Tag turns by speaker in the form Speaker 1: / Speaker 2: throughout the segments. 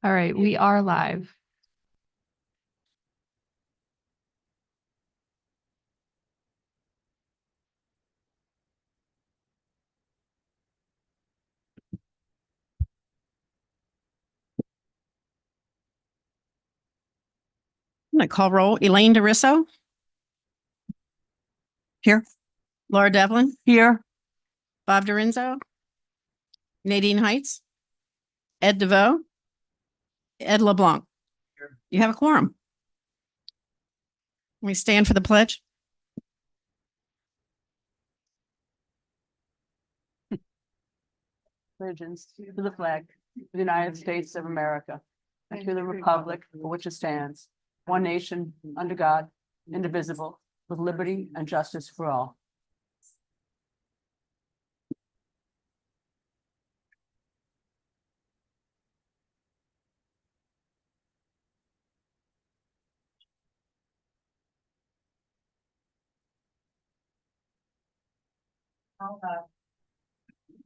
Speaker 1: All right, we are live.
Speaker 2: I'm going to call roll. Elaine DeRisso.
Speaker 3: Here.
Speaker 2: Laura Devlin.
Speaker 3: Here.
Speaker 2: Bob Dorinzo. Nadine Heights. Ed DeVoe. Ed LeBlanc. You have a quorum. We stand for the pledge.
Speaker 3: Allegiance to the flag of the United States of America and to the republic for which it stands, one nation, under God, indivisible, with liberty and justice for all.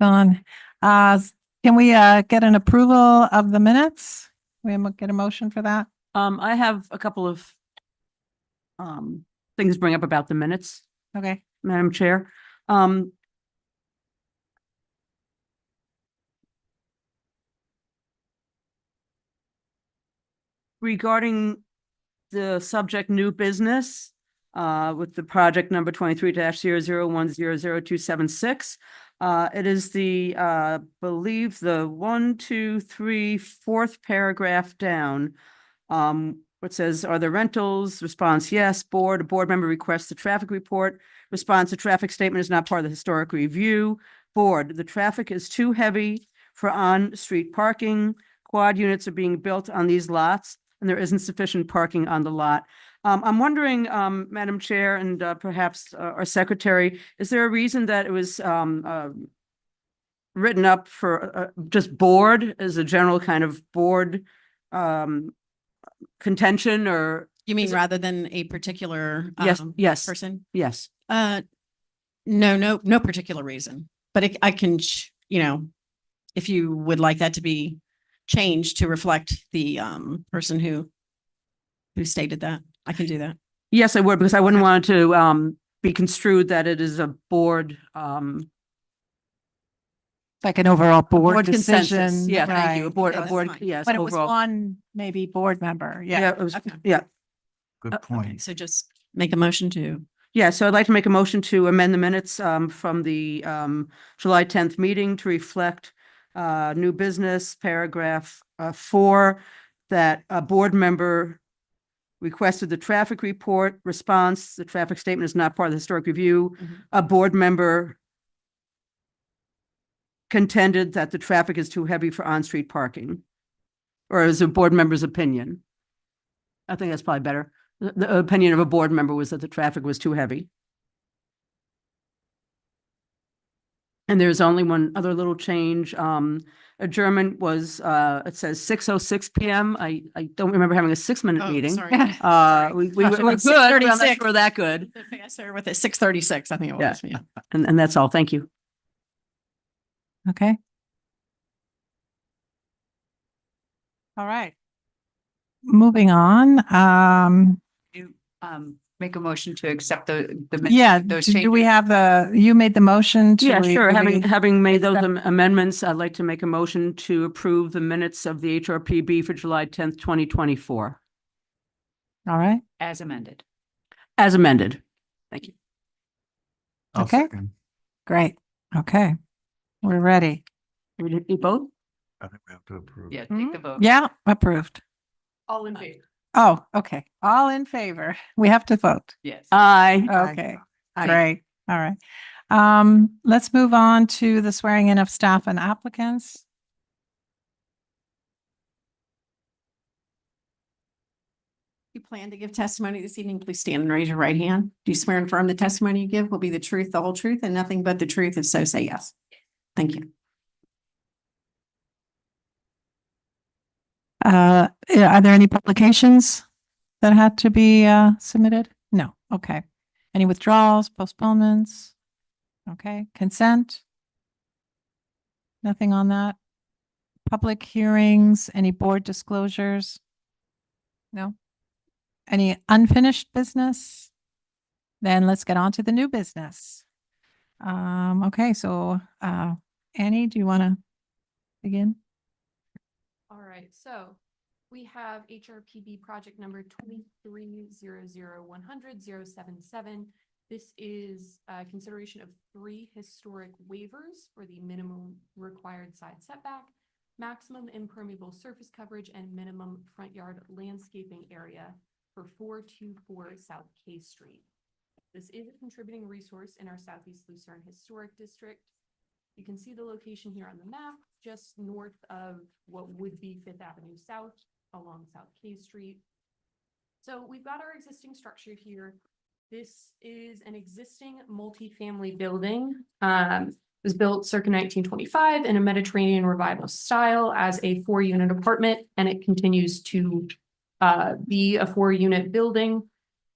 Speaker 4: Done. Can we get an approval of the minutes? We get a motion for that?
Speaker 3: I have a couple of things to bring up about the minutes,
Speaker 4: Okay.
Speaker 3: Madam Chair. Regarding the subject new business, with the project number 23-00100276. It is the, believe the 1, 2, 3, 4th paragraph down. It says, are the rentals? Response, yes. Board, a board member requests the traffic report. Response, the traffic statement is not part of the historic review. Board, the traffic is too heavy for on-street parking. Quad units are being built on these lots, and there isn't sufficient parking on the lot. I'm wondering, Madam Chair, and perhaps our secretary, is there a reason that it was written up for just board as a general kind of board contention, or?
Speaker 2: You mean
Speaker 3: Is it-
Speaker 2: rather than a particular
Speaker 3: Yes,
Speaker 2: person?
Speaker 3: yes.
Speaker 2: No particular reason, but I can, if you would like that to be changed to reflect the person who stated that, I can do that.
Speaker 3: Yes, I would, because I wouldn't want it to be construed that it is a board
Speaker 4: Like an overall board
Speaker 3: consensus.
Speaker 4: decision.
Speaker 3: Yeah, thank you. A
Speaker 4: right.
Speaker 3: board,
Speaker 2: Yeah,
Speaker 3: a
Speaker 2: that's
Speaker 3: board,
Speaker 2: fine.
Speaker 3: yes,
Speaker 4: But it was
Speaker 3: overall.
Speaker 4: one maybe board member.
Speaker 3: Yeah,
Speaker 4: Yeah.
Speaker 3: it was,
Speaker 2: Okay.
Speaker 3: yeah.
Speaker 5: Good
Speaker 2: Okay,
Speaker 5: point.
Speaker 2: so just make a motion to,
Speaker 3: Yeah, so I'd like to make a motion to amend the minutes from the July 10th meeting to reflect new business paragraph 4, that a board member requested the traffic report. Response, the traffic statement is not part of the historic review.
Speaker 2: Mhm.
Speaker 3: A board member contended that the traffic is too heavy for on-street parking, or is a board member's opinion. I think that's probably better. The opinion of a board member was that the traffic was too heavy. And there's only one other little change. Adjournment was, it says 6:06 PM. I don't remember having a 6-minute
Speaker 2: oh,
Speaker 3: meeting.
Speaker 2: sorry.
Speaker 3: We were good, but I'm not
Speaker 2: 6:36.
Speaker 3: sure that good.
Speaker 2: Faster with it, 6:36, I think it
Speaker 3: Yeah.
Speaker 2: was. Yeah.
Speaker 3: And that's all. Thank you.
Speaker 4: Okay. All right. Moving on.
Speaker 6: You make a motion to accept the
Speaker 4: Yeah.
Speaker 6: those
Speaker 4: Do we
Speaker 6: changes.
Speaker 4: have you made the motion to?
Speaker 3: Yeah, sure.
Speaker 4: do
Speaker 3: Having,
Speaker 4: we-
Speaker 3: having made those
Speaker 4: accept-
Speaker 3: amendments, I'd like to make a motion to approve the minutes of the HRPB for July 10th, 2024,
Speaker 4: All right.
Speaker 6: As amended.
Speaker 3: as amended. Thank you.
Speaker 5: I'll
Speaker 4: Okay.
Speaker 5: second.
Speaker 4: Great. Okay. We're ready.
Speaker 3: We did you both?
Speaker 5: I think we have to approve.
Speaker 6: Yeah, take the vote.
Speaker 4: Yeah, approved.
Speaker 6: All in favor.
Speaker 4: Oh, okay. All in favor. We have to vote.
Speaker 6: Yes.
Speaker 3: Aye.
Speaker 4: Okay,
Speaker 6: Aye.
Speaker 4: great. All right. Let's move on to the swearing in of staff and applicants.
Speaker 2: You plan to give testimony this evening, please stand and raise your right hand. Do you swear and affirm the testimony you give will be the truth, the whole truth, and nothing but the truth, if so, say yes. Thank you.
Speaker 4: Are there any publications that had to be submitted? No. Okay. Any withdrawals, postponements? Okay. Consent? Nothing on that? public hearings, any board disclosures? No? Any unfinished business? Then let's get on to the new business. Okay, so, Annie, do you want to begin?
Speaker 1: All right, so we have HRPB project number 2300100077. This is consideration of 3 historic waivers for the minimum required side setback, maximum impermeable surface coverage, and minimum front yard landscaping area for 424 South K Street. This is a contributing resource in our Southeast Lucerne Historic District. You can see the location here on the map, just north of what would be Fifth Avenue South along South K Street. So we've got our existing structure here. This is an existing multifamily building. It was built circa 1925 in a Mediterranean revival style as a 4-unit apartment, and it continues to be a 4-unit building.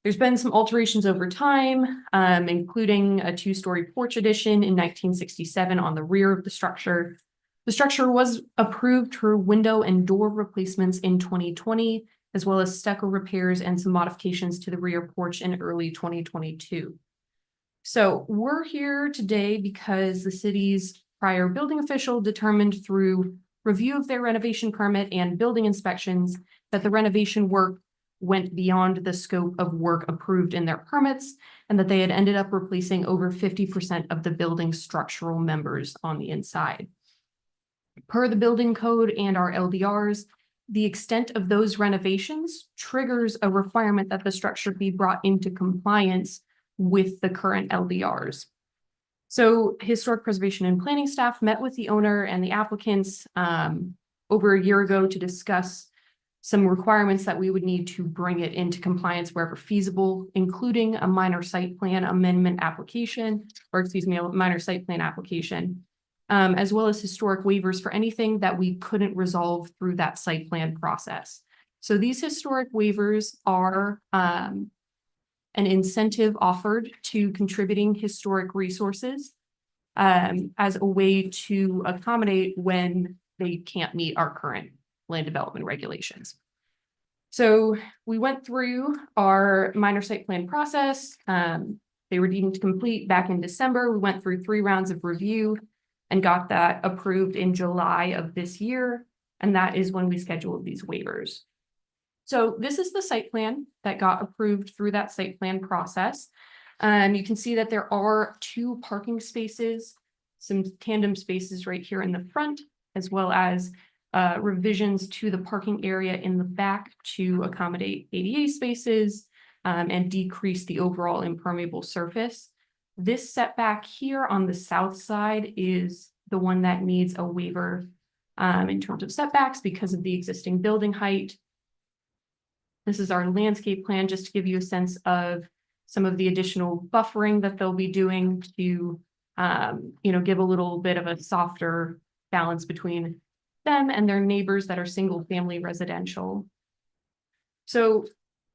Speaker 1: There's been some alterations over time, including a 2-story porch addition in 1967 on the rear of the structure. The structure was approved for window and door replacements in 2020, as well as stucco repairs and some modifications to the rear porch in early 2022. So we're here today because the city's prior building official determined through review of their renovation permit and building inspections that the renovation work went beyond the scope of work approved in their permits, and that they had ended up replacing over 50% of the building's structural members on the inside. Per the building code and our LDRs, the extent of those renovations triggers a requirement that the structure be brought into compliance with the current LDRs. So Historic Preservation and Planning staff met with the owner and the applicants over a year ago to discuss some requirements that we would need to bring it into compliance wherever feasible, including a minor site plan amendment application, or excuse me, a minor site plan application, as well as historic waivers for anything that we couldn't resolve through that site plan process. So these historic waivers are an incentive offered to contributing historic resources as a way to accommodate when they can't meet our current land development regulations. So we went through our minor site plan process. They were deemed complete back in December. We went through 3 rounds of review and got that approved in July of this year. And that is when we scheduled these waivers. So this is the site plan that got approved through that site plan process. You can see that there are 2 parking spaces, some tandem spaces right here in the front, as well as revisions to the parking area in the back to accommodate ADA spaces and decrease the overall impermeable surface. This setback here on the south side is the one that needs a waiver in terms of setbacks because of the existing building height. This is our landscape plan, just to give you a sense of some of the additional buffering that they'll be doing to, give a little bit of a softer balance between them and their neighbors that are single family residential. So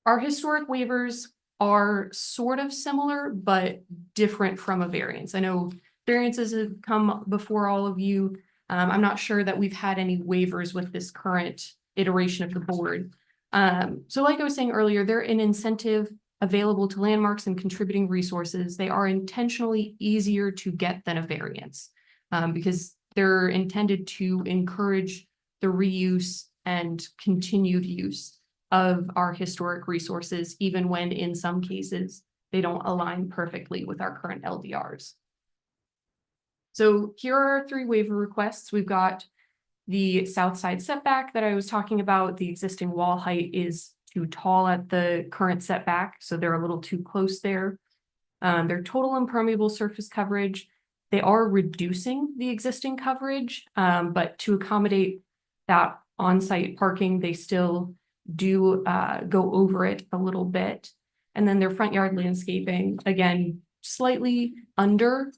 Speaker 1: our historic waivers are sort of similar, but different from a variance. I know variances have come before all of you. I'm not sure that we've had any waivers with this current iteration of the board. So like I was saying earlier, they're an incentive available to landmarks and contributing resources. They are intentionally easier to get than a variance because they're intended to encourage the reuse and continued use of our historic resources, even when in some cases they don't align perfectly with our current LDRs. So here are our 3 waiver requests. We've got the south side setback that I was talking about. The existing wall height is too tall at the current setback, so they're a little too close there. Their total impermeable surface coverage, they are reducing the existing coverage, but to accommodate that on-site parking, they still do go over it a little bit. And then their front yard landscaping, again, slightly under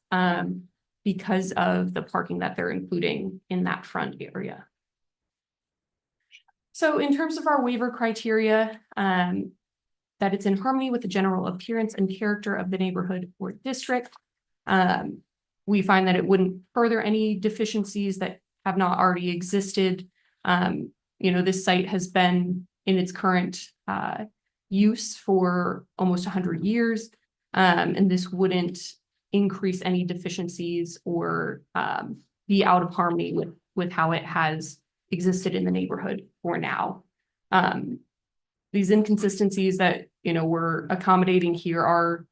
Speaker 1: because of the parking that they're including in that front area. So in terms of our waiver criteria, that it's in harmony with the general appearance and character of the neighborhood or district. We find that it wouldn't further any deficiencies that have not already existed. This site has been in its current use for almost 100 years. And this wouldn't increase any deficiencies or be out of harmony with how it has existed in the neighborhood for now. These inconsistencies that, we're accommodating here are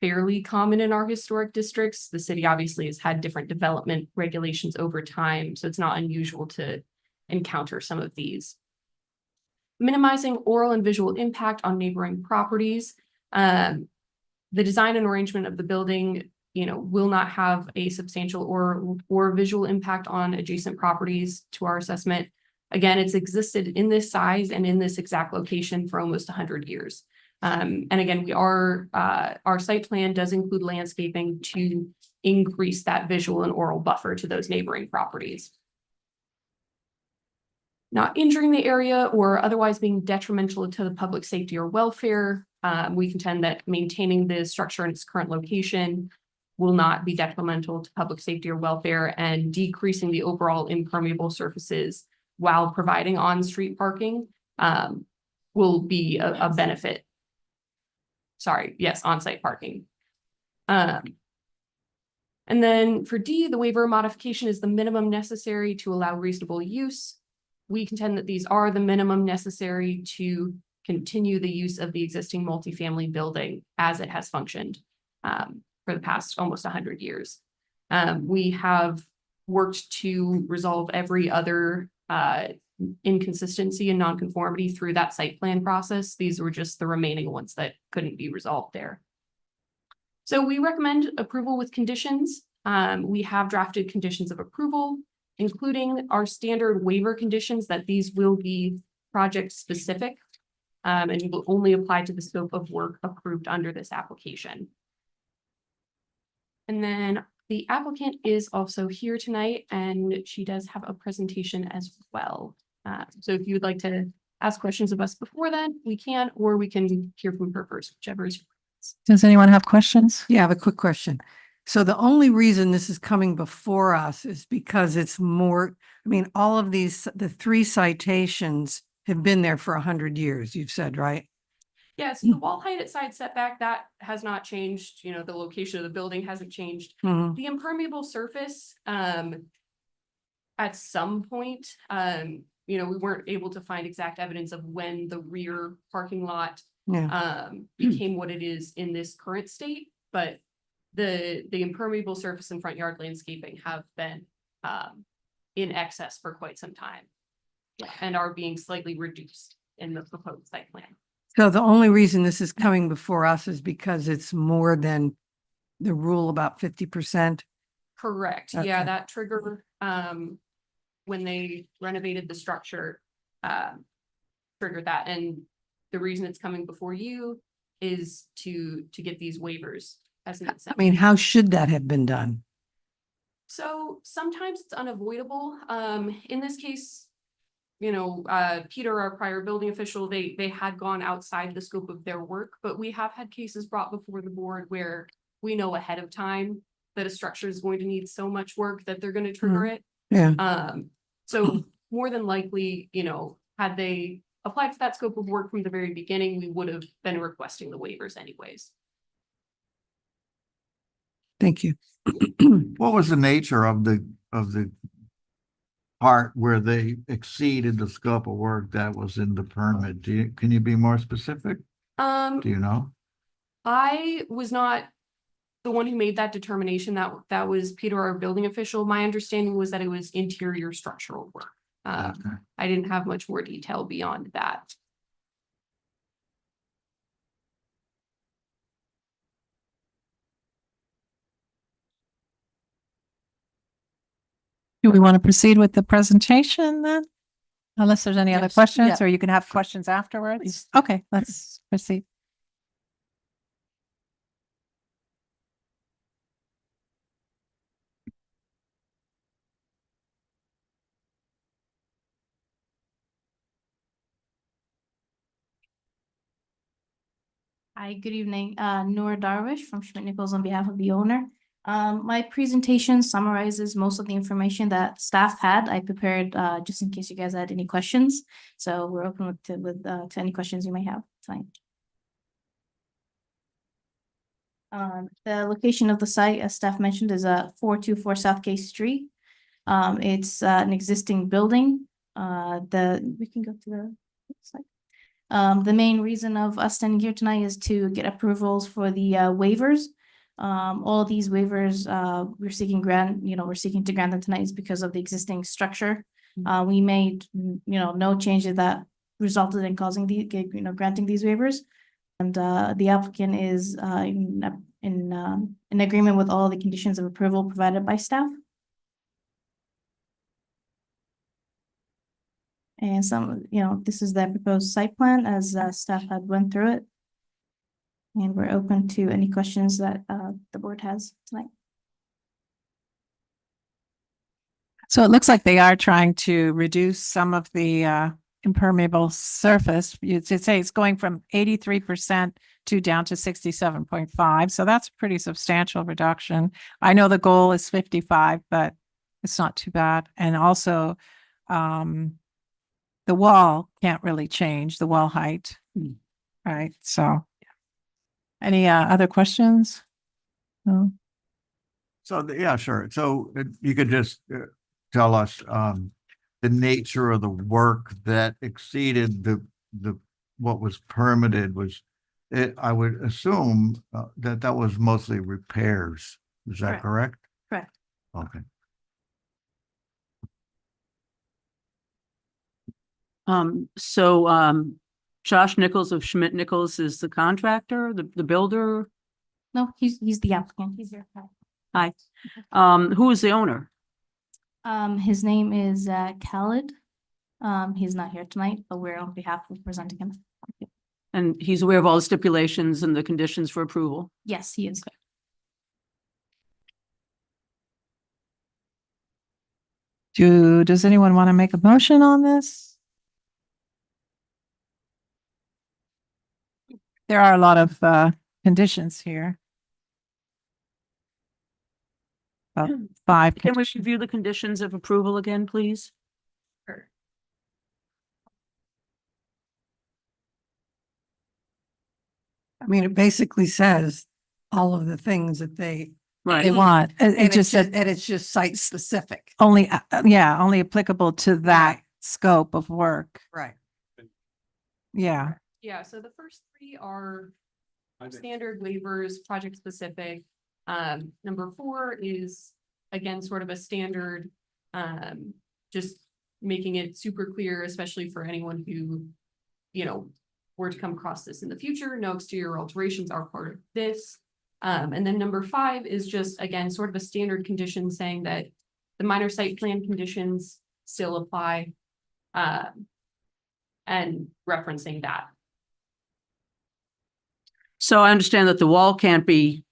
Speaker 1: fairly common in our historic districts. The city obviously has had different development regulations over time, so it's not unusual to encounter some of these. Minimizing oral and visual impact on neighboring properties. The design and arrangement of the building, will not have a substantial or visual impact on adjacent properties to our assessment. Again, it's existed in this size and in this exact location for almost 100 years. And again, our site plan does include landscaping to increase that visual and oral buffer to those neighboring properties. Not injuring the area or otherwise being detrimental to the public safety or welfare. We contend that maintaining the structure in its current location will not be detrimental to public safety or welfare, and decreasing the overall impermeable surfaces while providing on-street parking will be a benefit. Sorry, yes, on-site parking. And then for D, the waiver modification is the minimum necessary to allow reasonable use. We contend that these are the minimum necessary to continue the use of the existing multifamily building as it has functioned for the past almost 100 years. We have worked to resolve every other inconsistency and nonconformity through that site plan process. These were just the remaining ones that couldn't be resolved there. So we recommend approval with conditions. We have drafted conditions of approval, including our standard waiver conditions that these will be project specific and will only apply to the scope of work approved under this application. And then the applicant is also here tonight, and she does have a presentation as well. So if you would like to ask questions of us before then, we can, or we can hear from her first, whichever is.
Speaker 4: Does anyone have questions?
Speaker 7: Yeah, I have a quick question. So the only reason this is coming before us is because it's more, all of these, the 3 citations have been there for 100 years, you've said, right?
Speaker 1: Yes, the wall height at side setback, that has not changed. The location of the building hasn't changed.
Speaker 7: Mhm.
Speaker 1: The impermeable surface, at some point, we weren't able to find exact evidence of when the rear parking lot
Speaker 7: Yeah.
Speaker 1: became what it is in this current state, but the impermeable surface and front yard landscaping have been in excess for quite some time and are being slightly reduced in the proposed site plan.
Speaker 7: So the only reason this is coming before us is because it's more than the rule about 50%.
Speaker 1: Correct.
Speaker 7: Okay.
Speaker 1: Yeah, that trigger, when they renovated the structure, triggered that. And the reason it's coming before you is to get these waivers as an incentive.
Speaker 7: How should that have been done?
Speaker 1: So sometimes it's unavoidable. In this case, Peter, our prior building official, they had gone outside the scope of their work, but we have had cases brought before the board where we know ahead of time that a structure is going to need so much work that they're going to trigger it.
Speaker 7: Yeah.
Speaker 1: So more than likely, had they applied for that scope of work from the very beginning, we would have been requesting the waivers anyways.
Speaker 7: Thank you.
Speaker 5: What was the nature of the part where they exceeded the scope of work that was in the permit? Can you be more specific? Do you know?
Speaker 1: I was not the one who made that determination. That was Peter, our building official. My understanding was that it was interior structural work.
Speaker 5: Okay.
Speaker 1: I didn't have much more detail beyond that.
Speaker 4: Do we want to proceed with the presentation then? Unless there's any other
Speaker 3: Yes,
Speaker 4: questions,
Speaker 3: yeah.
Speaker 4: or you can have questions afterwards?
Speaker 3: Please.
Speaker 4: Okay, let's proceed.
Speaker 8: Hi, good evening. Noor Darwish from Schmidt Nichols on behalf of the owner. My presentation summarizes most of the information that staff had. I prepared just in case you guys had any questions. So we're open to any questions you may have tonight. The location of the site, as staff mentioned, is 424 South K Street. It's an existing building. We can go to the slide. The main reason of us standing here tonight is to get approvals for the waivers. All these waivers, we're seeking to grant them tonight is because of the existing structure. We made, no changes that resulted in granting these waivers. And the applicant is in agreement with all the conditions of approval provided by staff. And this is the proposed site plan as staff had went through it. And we're open to any questions that the board has tonight.
Speaker 4: So it looks like they are trying to reduce some of the impermeable surface. You'd say it's going from 83% to down to 67.5. So that's a pretty substantial reduction. I know the goal is 55, but it's not too bad. And also, the wall can't really change, the wall height, right? So any other questions? No?
Speaker 5: So, yeah, sure. So you could just tell us the nature of the work that exceeded what was permitted was, I would assume that was mostly repairs. Is that correct?
Speaker 8: Correct.
Speaker 5: Okay.
Speaker 3: Josh Nichols of Schmidt Nichols is the contractor, the builder.
Speaker 8: No, he's the applicant. He's here.
Speaker 3: Hi. Who is the owner?
Speaker 8: His name is Khalid. He's not here tonight, but we're on behalf of presenting him.
Speaker 3: And he's aware of all the stipulations and the conditions for approval.
Speaker 8: Yes, he is.
Speaker 4: Does anyone want to make a motion on this? There are a lot of conditions here. About 5.
Speaker 3: Can we review the conditions of approval again, please?
Speaker 8: Sure.
Speaker 7: I mean, it basically says all of the things that they
Speaker 4: They want. It just said
Speaker 7: and it's just site specific.
Speaker 4: only, only applicable to that scope of work.
Speaker 7: Right.
Speaker 4: Yeah.
Speaker 1: Yeah, so the first three are standard waivers, project specific. Number 4 is, again, sort of a standard, just making it super clear, especially for anyone who, were to come across this in the future. No exterior alterations are part of this. And then number 5 is just, again, sort of a standard condition saying that the minor site plan conditions still apply, and referencing that.
Speaker 3: So I understand that the wall can't be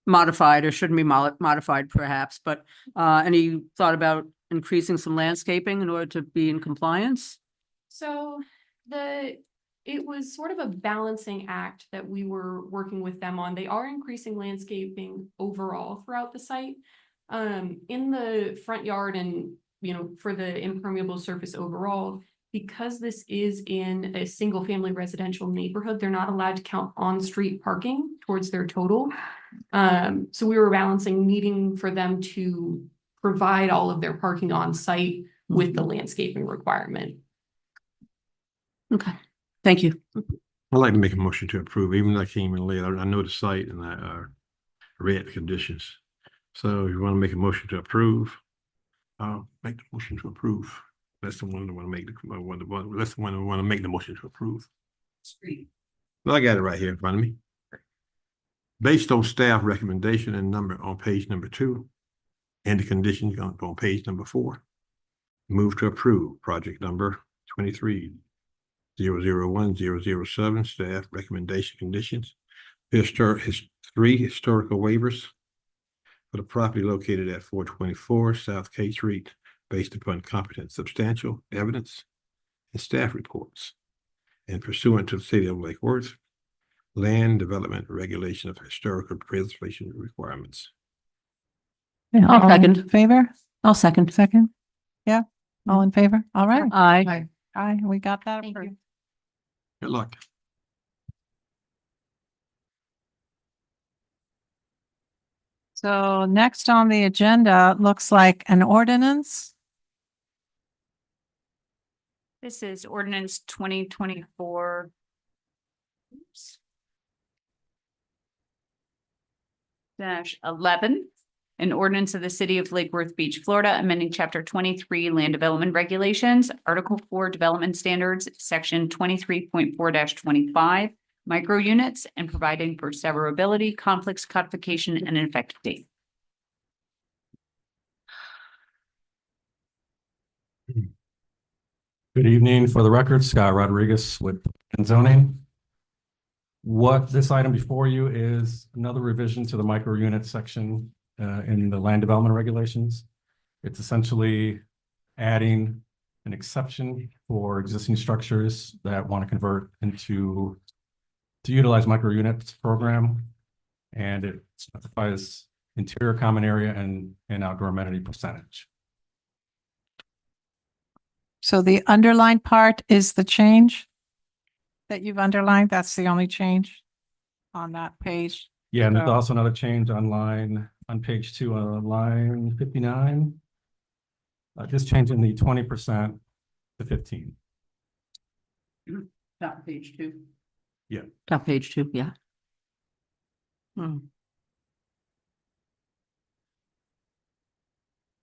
Speaker 3: modified or shouldn't be modified perhaps, but any thought about increasing some landscaping in order to be in compliance?
Speaker 1: So it was sort of a balancing act that we were working with them on. They are increasing landscaping overall throughout the site. In the front yard and, for the impermeable surface overall, because this is in a single family residential neighborhood, they're not allowed to count on-street parking towards their total. So we were balancing needing for them to provide all of their parking on site with the landscaping requirement.
Speaker 3: Okay, thank you.
Speaker 9: I'd like to make a motion to approve, even though I came in late. I know the site and I read the conditions. So if you want to make a motion to approve, I'll make the motion to approve. That's the one that want to make that's the one that want to make the motion to approve. Well, I got it right here in front of me. Based on staff recommendation and number on page number 2 and the conditions on page number 4, move to approve project number 23-001007 staff recommendation conditions. 3 historical waivers for the property located at 424 South K Street based upon competent substantial evidence and staff reports and pursuant to the city of Lake Worth land development regulation of historical preservation requirements.
Speaker 4: All in
Speaker 3: second.
Speaker 4: Favor?
Speaker 3: I'll second.
Speaker 4: Second? Yeah, all in favor? All right.
Speaker 3: Aye.
Speaker 4: Aye, we got that
Speaker 8: Thank you.
Speaker 4: approved.
Speaker 9: Good luck.
Speaker 4: So next on the agenda, looks like an ordinance.
Speaker 6: This is ordinance 2024. -11, an ordinance of the city of Lake Worth Beach, Florida, amending chapter 23 land development regulations, article 4 development standards, section 23.4-25, micro units, and providing for severability, conflicts, codification, and an effective date.
Speaker 10: Good evening. For the record, Scott Rodriguez with zoning. What this item before you is another revision to the micro unit section in the land development regulations. It's essentially adding an exception for existing structures that want to convert to utilize micro units program. And it specifies interior common area and outdoor amenity percentage.
Speaker 4: So the underlined part is the change that you've underlined. That's the only change on that page.
Speaker 10: Yeah, and there's
Speaker 4: So-
Speaker 10: also another change on page 2, line 59. Just changing the 20% to 15.
Speaker 3: Top page 2.
Speaker 10: Yeah.
Speaker 3: Top page 2, yeah.
Speaker 4: You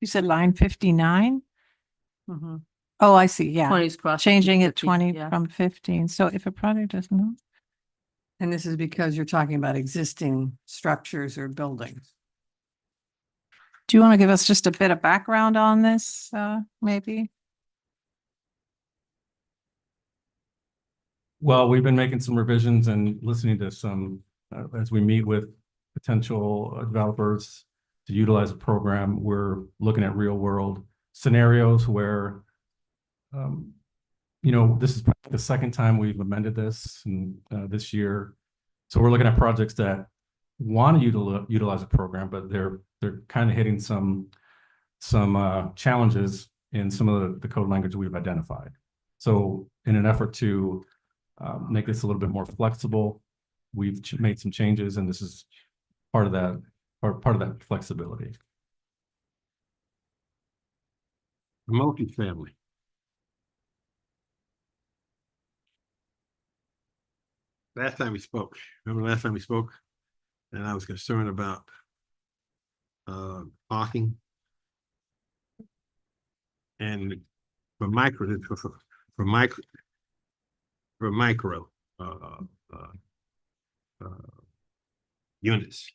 Speaker 4: said line 59?
Speaker 3: Mhm.
Speaker 4: Oh, I see. Yeah.
Speaker 3: 20's crossed.
Speaker 4: Changing it
Speaker 3: 15,
Speaker 4: 20
Speaker 3: yeah.
Speaker 4: from 15. So if a project does not,
Speaker 7: And this is because you're talking about existing structures or buildings.
Speaker 4: do you want to give us just a bit of background on this, maybe?
Speaker 10: Well, we've been making some revisions and listening to some, as we meet with potential developers to utilize the program, we're looking at real world scenarios where, this is probably the second time we've amended this and this year. So we're looking at projects that want to utilize a program, but they're kind of hitting some challenges in some of the code language we've identified. So in an effort to make this a little bit more flexible, we've made some changes, and this is part of that, or part of that flexibility.
Speaker 9: Multifamily. Last time we spoke, remember last time we spoke? And I was concerned about parking. And for micro units.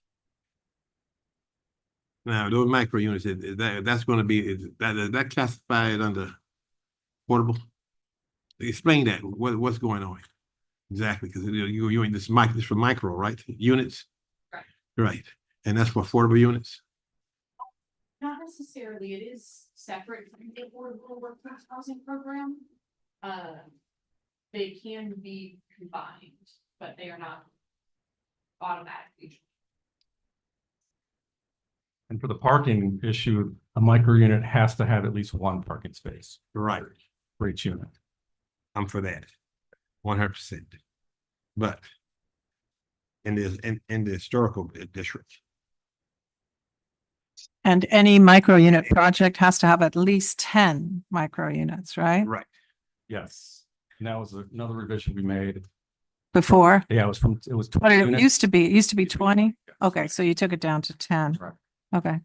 Speaker 9: Now, those micro units, that's going to be, is that classified under portable? Explain that, what's going on exactly, because you're in this for micro, right? Units?
Speaker 1: Right.
Speaker 9: Right, and that's for affordable units?
Speaker 1: Not necessarily, it is separate from the affordable workforce housing program. They can be combined, but they are not automatically.
Speaker 10: And for the parking issue, a micro unit has to have at least one parking space
Speaker 9: Right,
Speaker 10: for each unit.
Speaker 9: I'm for that, 100%. But in the historical district,
Speaker 4: And any micro unit project has to have at least 10 micro units, right?
Speaker 9: right?
Speaker 10: Yes, and that was another revision we made.
Speaker 4: Before,
Speaker 10: Yeah, it was
Speaker 4: but
Speaker 10: 20
Speaker 4: it
Speaker 10: units.
Speaker 4: used to be 20?
Speaker 10: Used to be 20, yes.
Speaker 4: Okay, so you took it down to 10.
Speaker 10: Right.
Speaker 4: Okay.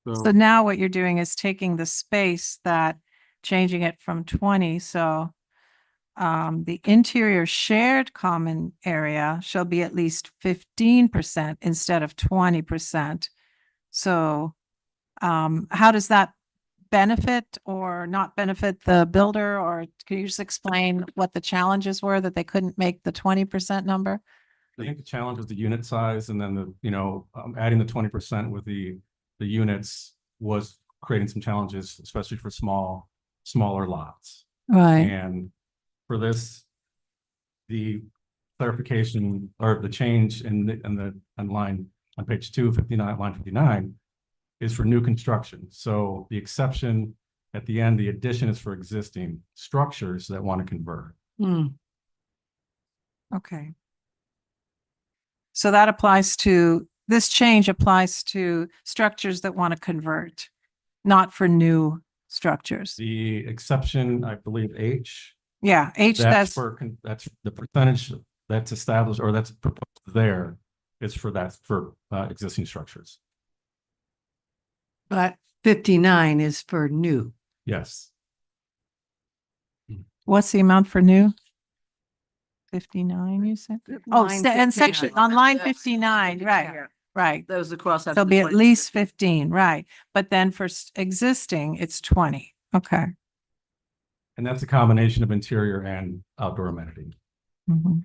Speaker 4: So
Speaker 9: So,
Speaker 4: now what you're doing is taking the space changing it from 20, so the interior shared common area shall be at least 15% instead of 20%. So how does that benefit or not benefit the builder? Or can you just explain what the challenges were that they couldn't make the 20% number?
Speaker 10: I think the challenge was the unit size, and then adding the 20% with the units was creating some challenges, especially for smaller lots.
Speaker 4: Right.
Speaker 10: And for this, the clarification or the change on line, on page 259, line 59 is for new construction. So the exception at the end, the addition is for existing structures that want to convert.
Speaker 7: Hmm.
Speaker 4: Okay. So that applies to, this change applies to structures that want to convert, not for new structures.
Speaker 10: The exception, I believe, H,
Speaker 4: Yeah, H,
Speaker 10: that's
Speaker 4: that's,
Speaker 10: that's the percentage that's established or that's proposed there is for that, for existing structures.
Speaker 7: But 59 is for new.
Speaker 10: Yes.
Speaker 4: what's the amount for new? 59, you said? Oh,
Speaker 7: Line
Speaker 4: and section,
Speaker 7: 59.
Speaker 4: on line 59, right, right.
Speaker 3: Those across.
Speaker 4: There'll be at least 15, right? But then for existing, it's 20. Okay.
Speaker 10: And that's a combination of interior and outdoor amenity.
Speaker 4: Mhm.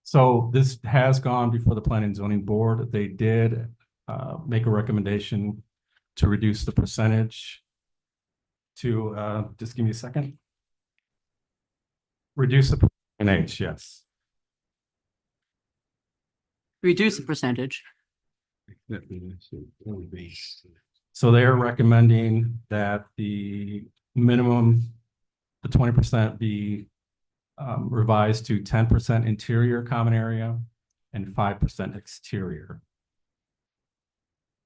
Speaker 10: So this has gone before the Planning and Zoning Board. They did make a recommendation to reduce the percentage to, just give me a second. Reduce the in H, yes.
Speaker 3: Reduce the percentage.
Speaker 10: So they're recommending that the minimum, the 20% be revised to 10% interior common area and 5% exterior.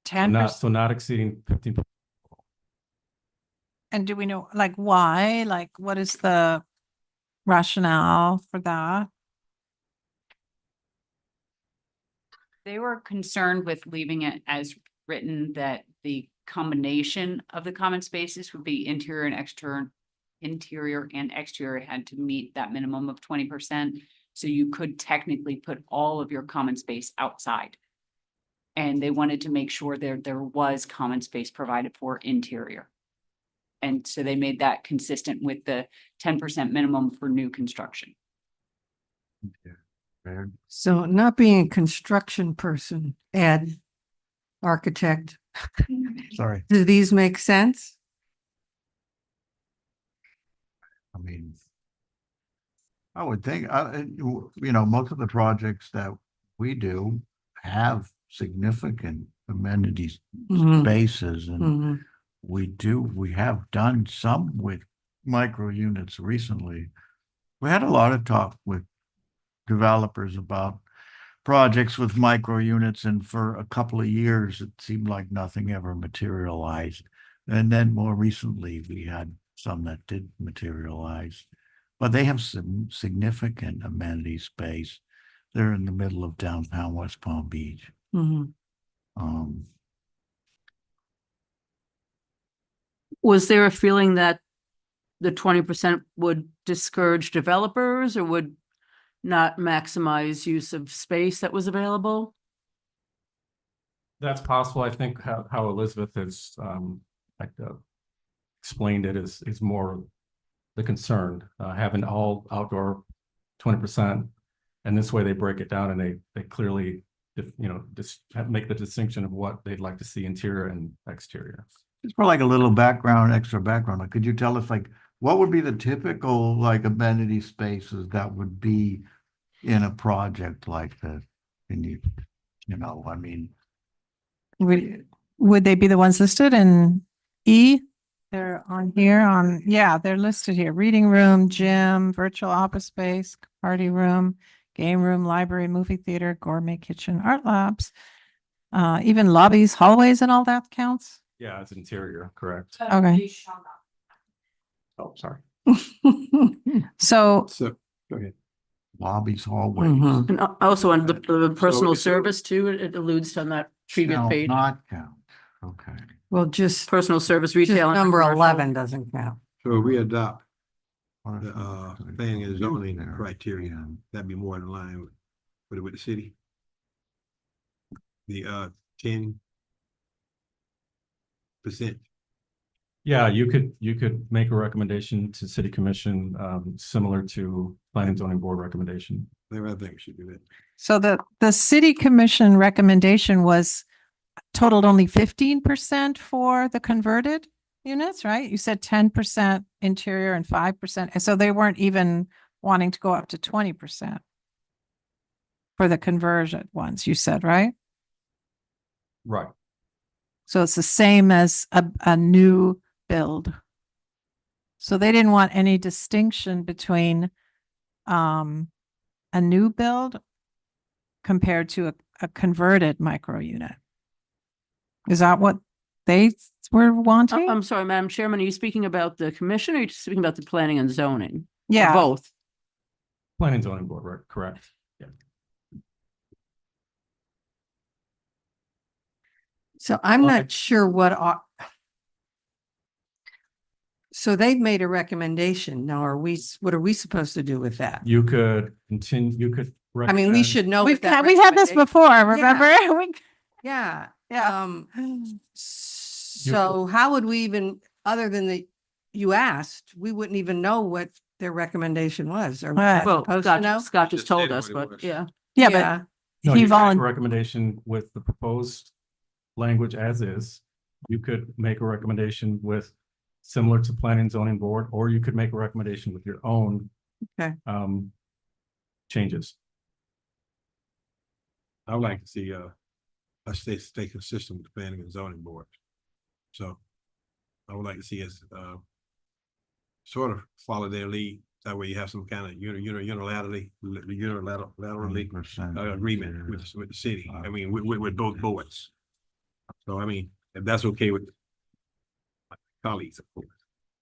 Speaker 10: So
Speaker 4: 10%.
Speaker 10: so not exceeding 15%.
Speaker 4: And do we know, like, why? Like, what is the rationale for that?
Speaker 6: They were concerned with leaving it as written that the combination of the common spaces would be interior and exterior had to meet that minimum of 20%. So you could technically put all of your common space outside. And they wanted to make sure there was common space provided for interior. And so they made that consistent with the 10% minimum for new construction.
Speaker 7: So not being a construction person, Ed, architect,
Speaker 5: Sorry,
Speaker 7: do these make sense?
Speaker 5: I mean, I would think, most of the projects that we do have significant amenities
Speaker 7: Mhm.
Speaker 5: spaces and
Speaker 7: Mhm.
Speaker 5: we have done some with micro units recently. We had a lot of talk with developers about projects with micro units, and for a couple of years, it seemed like nothing ever materialized. And then more recently, we had some that did materialize, but they have some significant amenity space. They're in the middle of downtown West Palm Beach.
Speaker 7: Mhm.
Speaker 3: Was there a feeling that the 20% would discourage developers or would not maximize use of space that was available?
Speaker 10: That's possible. I think how Elizabeth has explained it is more the concern, having all outdoor 20%. And this way they break it down and they clearly, just make the distinction of what they'd like to see interior and exterior.
Speaker 5: Just for like a little background, extra background, like, could you tell us what would be the typical amenity spaces that would be in a project like this? Can you, I mean,
Speaker 4: Would they be the ones listed in E? They're on here yeah, they're listed here. Reading room, gym, virtual office space, party room, game room, library, movie theater, gourmet kitchen, art labs. Even lobbies, hallways and all that counts?
Speaker 10: Yeah, it's interior, correct.
Speaker 4: Okay.
Speaker 10: Oh, sorry.
Speaker 4: So
Speaker 9: So, go ahead.
Speaker 5: lobbies, hallways.
Speaker 7: Mhm.
Speaker 3: And also on the personal
Speaker 9: it's-
Speaker 3: service too, it alludes on that previous
Speaker 5: Shall
Speaker 3: page.
Speaker 5: not count. Okay.
Speaker 7: Well, just
Speaker 3: Personal service,
Speaker 7: just
Speaker 3: retail. and
Speaker 7: number
Speaker 3: commercial.
Speaker 7: 11 doesn't count.
Speaker 9: So we adopt the
Speaker 5: What
Speaker 9: planning and zoning
Speaker 5: there?
Speaker 9: criteria,
Speaker 5: Yeah.
Speaker 9: that'd be more in line with the city. The 10%.
Speaker 10: Yeah, you could make a recommendation to city commission, similar to planning and zoning board recommendation.
Speaker 9: I think we should do that.
Speaker 4: So the city commission recommendation was totaled only 15% for the converted units, right? You said 10% interior and 5%. And so they weren't even wanting to go up to 20% for the conversion ones, you said, right?
Speaker 10: Right.
Speaker 4: So it's the same as a new build. So they didn't want any distinction between a new build compared to a converted micro unit. Is that what they were wanting?
Speaker 3: I'm sorry, Madam Chairman, are you speaking about the commission or are you speaking about the planning and zoning? Or
Speaker 4: Yeah.
Speaker 3: both?
Speaker 10: Planning and zoning board, right? Correct. Yeah.
Speaker 7: So I'm
Speaker 10: Okay.
Speaker 7: not sure so they've made a recommendation. Now, what are we supposed to do with that?
Speaker 10: You could continue, you could.
Speaker 7: I mean, we
Speaker 10: recommend-
Speaker 7: should know.
Speaker 4: We've
Speaker 7: what that
Speaker 4: we've had this
Speaker 7: recommendation-
Speaker 4: before, remember?
Speaker 7: Yeah.
Speaker 4: Yeah.
Speaker 7: So how would we even, other than you asked, we wouldn't even know what their recommendation was, or
Speaker 4: Right.
Speaker 3: Well,
Speaker 7: supposed to know?
Speaker 3: Scott just
Speaker 9: Just
Speaker 3: told
Speaker 9: stated
Speaker 3: us,
Speaker 9: what it
Speaker 3: but
Speaker 9: was.
Speaker 3: yeah.
Speaker 4: Yeah,
Speaker 10: No,
Speaker 4: but he
Speaker 10: you can make a
Speaker 4: volunteered.
Speaker 10: recommendation with the proposed language as is. You could make a recommendation with similar to planning and zoning board, or you could make a recommendation with your own
Speaker 7: Okay.
Speaker 10: changes.
Speaker 9: I would like to see, us stay consistent with the planning and zoning board. So I would like to see us, sort of follow their lead. That way you have some kind of unilaterally agreement with the city. I mean, with both boards. So I mean, if that's okay with my colleagues, of course.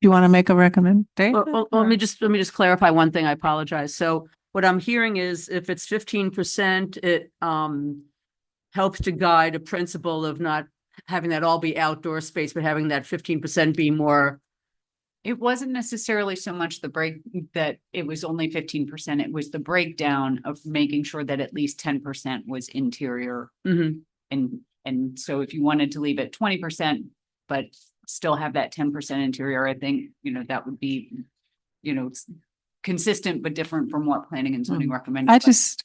Speaker 4: You want to make a recommendation?
Speaker 3: Well, let me just clarify one thing. I apologize. So what I'm hearing is if it's 15%, it helps to guide a principle of not having that all be outdoor space, but having that 15% be more.
Speaker 6: It wasn't necessarily so much the break that it was only 15%. It was the breakdown of making sure that at least 10% was interior.
Speaker 3: Mhm.
Speaker 6: And so if you wanted to leave it 20%, but still have that 10% interior, I think, that would be, consistent but different from what planning and zoning recommended.
Speaker 4: I just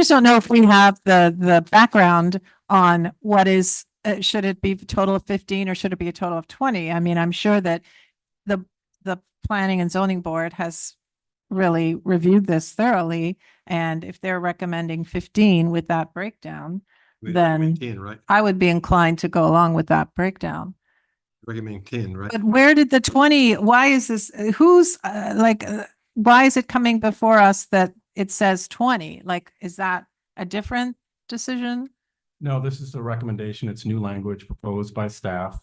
Speaker 4: don't know if we have the background on what is, should it be a total of 15 or should it be a total of 20? I mean, I'm sure that the planning and zoning board has really reviewed this thoroughly. And if they're recommending 15 with that breakdown,
Speaker 9: We
Speaker 4: then
Speaker 9: recommend 10, right?
Speaker 4: I would be inclined to go along with that breakdown.
Speaker 9: Recommend 10, right?
Speaker 4: But where did the 20, why is this, why is it coming before us that it says 20? Like, is that a different decision?
Speaker 10: No, this is a recommendation. It's new language proposed by staff